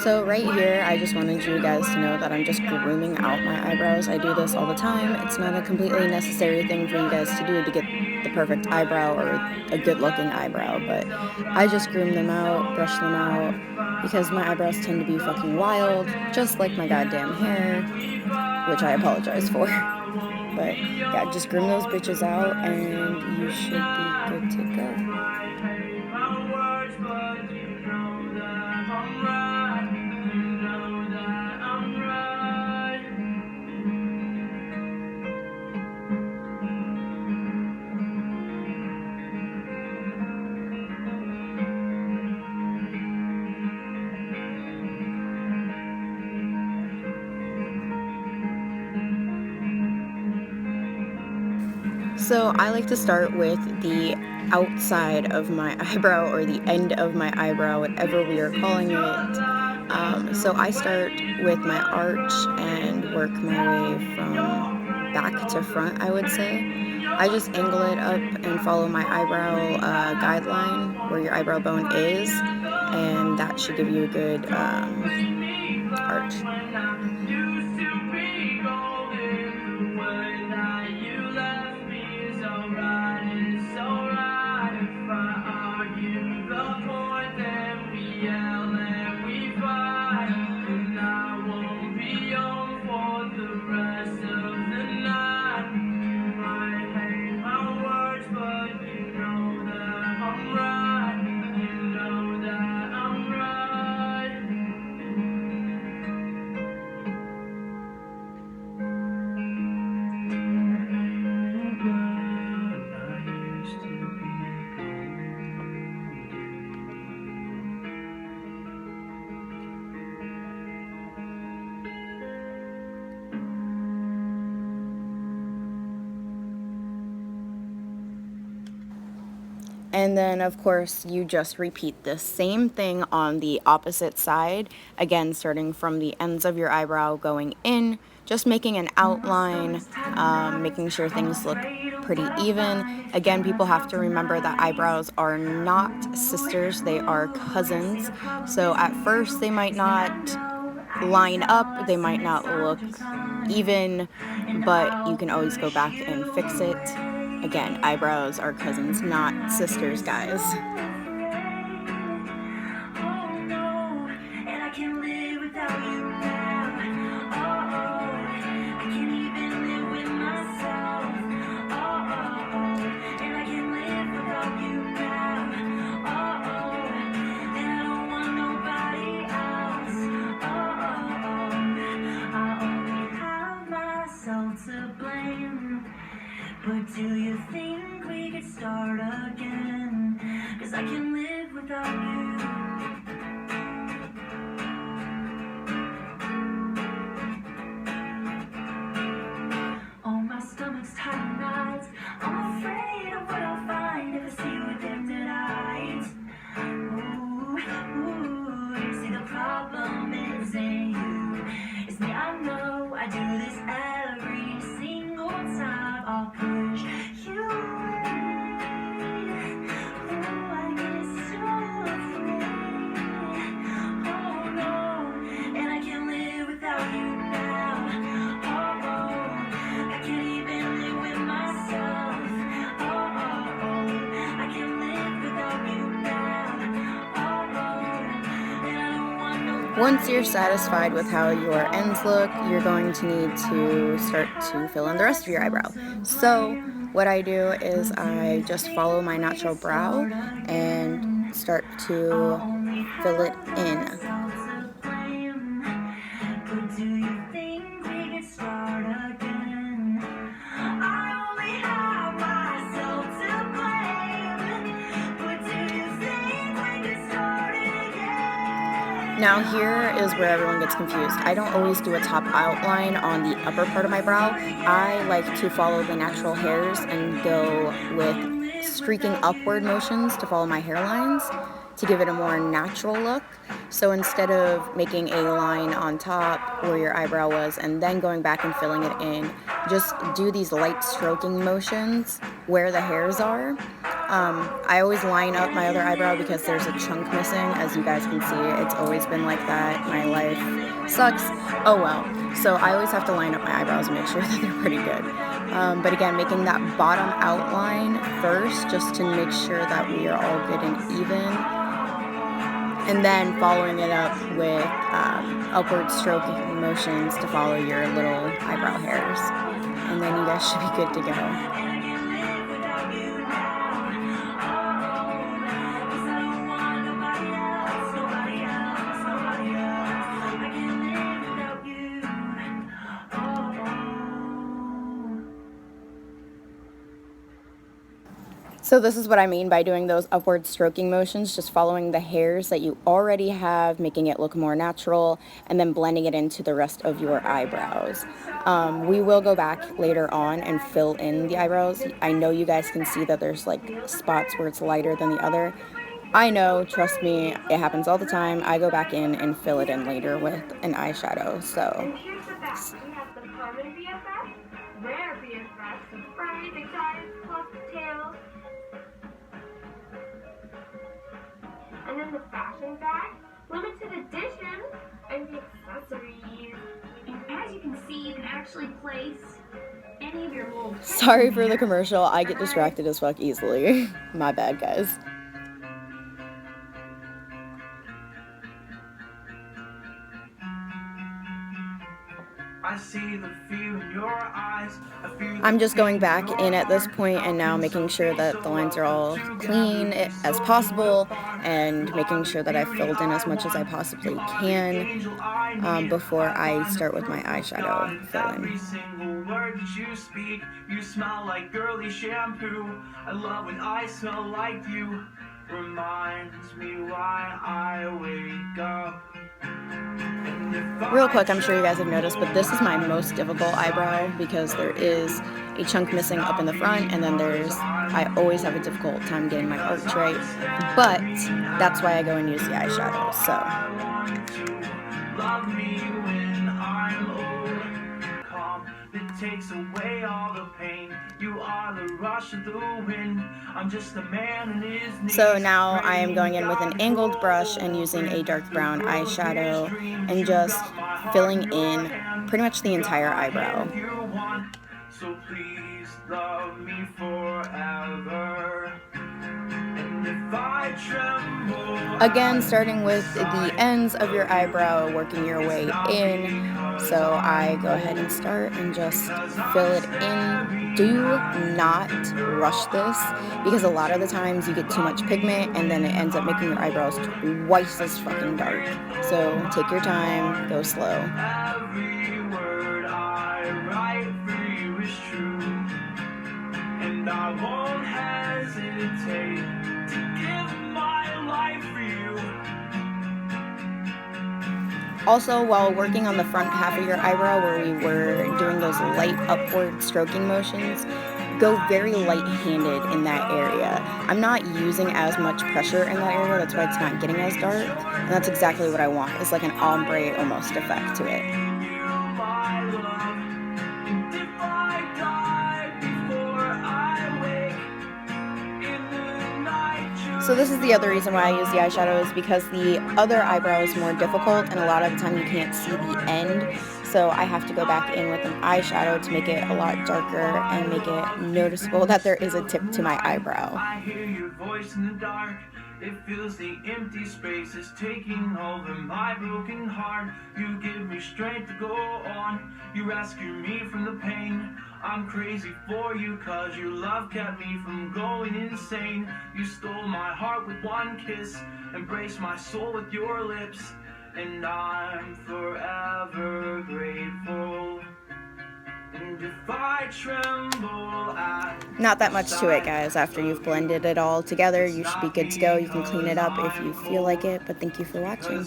So right here, I just wanted you guys to know that I'm just grooming out my eyebrows. I do this all the time. It's not a completely necessary thing for you guys to do to get the perfect eyebrow or a good looking eyebrow, but I just groom them out, brush them out, because my eyebrows tend to be fucking wild, just like my goddamn hair, which I apologize for. But yeah, just groom those bitches out and you should be good to go. So I like to start with the outside of my eyebrow or the end of my eyebrow, whatever we are calling it. So I start with my arch and work my way from back to front, I would say. I just angle it up and follow my eyebrow guideline where your eyebrow bone is, and that should give you a good arch. And then, of course, you just repeat the same thing on the opposite side. Again, starting from the ends of your eyebrow going in, just making an outline, making sure things look pretty even. Again, people have to remember that eyebrows are not sisters, they are cousins. So at first, they might not line up, they might not look even, but you can always go back and fix it. Again, eyebrows are cousins, not sisters, guys. But do you think we could start again? 'Cause I can live without you. Oh, my stomach's tight nights. I'm afraid of what I'll find if I see you with him tonight. Ooh, ooh, see the problem isn't you, it's me. I know I do this every single time. I'll push you away. Ooh, I get so afraid. Oh no, and I can't live without you now. Oh, oh, I can't even live with myself. Oh, oh, oh, I can't live without you now. Oh, oh, and I don't want nobody. Once you're satisfied with how your ends look, you're going to need to start to fill in the rest of your eyebrow. So what I do is I just follow my natural brow and start to fill it in. But do you think we could start again? I only have myself to blame. But do you think we could start again? Now here is where everyone gets confused. I don't always do a top outline on the upper part of my brow. I like to follow the natural hairs and go with streaking upward motions to follow my hairlines to give it a more natural look. So instead of making a line on top where your eyebrow was and then going back and filling it in, just do these light stroking motions where the hairs are. I always line up my other eyebrow because there's a chunk missing. As you guys can see, it's always been like that. My life sucks. Oh well. So I always have to line up my eyebrows and make sure that they're pretty good. But again, making that bottom outline first just to make sure that we are all good and even. And then following it up with upward stroking motions to follow your little eyebrow hairs. And then you guys should be good to go. So this is what I mean by doing those upward stroking motions, just following the hairs that you already have, making it look more natural, and then blending it into the rest of your eyebrows. We will go back later on and fill in the eyebrows. I know you guys can see that there's like spots where it's lighter than the other. I know, trust me, it happens all the time. I go back in and fill it in later with an eyeshadow, so. And here's the fact. We have the common BFF, rare BFF, surprise, excited, plus tail. And then the fashion bag, limited edition, and the accessories. And as you can see, you can actually place any of your little... Sorry for the commercial. I get distracted as fuck easily. My bad, guys. I see the fear in your eyes. I'm just going back in at this point and now making sure that the lines are all clean as possible and making sure that I've filled in as much as I possibly can before I start with my eyeshadow fill-in. Every single word that you speak, you smell like girly shampoo. I love when I smell like you. Reminds me why I wake up. Real quick, I'm sure you guys have noticed, but this is my most difficult eyebrow because there is a chunk missing up in the front, and then I always have a difficult time getting my arch right, but that's why I go and use the eyeshadow, so. Love me when I'm old. It takes away all the pain. You are the rush of the wind. I'm just a man in his knees. So now I am going in with an angled brush and using a dark brown eyeshadow and just filling in pretty much the entire eyebrow. So please love me forever. And if I tremble, again, starting with the ends of your eyebrow, working your way in. So I go ahead and start and just fill it in. Do not rush this because a lot of the times you get too much pigment and then it ends up making your eyebrows twice as fucking dark. So take your time, go slow. every word I write for you is true. And I won't hesitate to give my life for you. Also, while working on the front half of your eyebrow where we were doing those light upward stroking motions, go very light-handed in that area. I'm not using as much pressure in that area, that's why it's not getting as dark, and that's exactly what I want. It's like an ombre almost effect to it. So this is the other reason why I use the eyeshadow is because the other eyebrow is more difficult and a lot of the time you can't see the end. So I have to go back in with an eyeshadow to make it a lot darker and make it noticeable that there is a tip to my eyebrow. I hear your voice in the dark. It feels the empty spaces taking over my broken heart. You give me strength to go on. You rescue me from the pain. I'm crazy for you cause your love kept me from going insane. You stole my heart with one kiss, embraced my soul with your lips, and I'm forever grateful. And if I tremble not that much to it, guys. After you've blended it all together, you should be good to go. You can clean it up if you feel like it, but thank you for watching.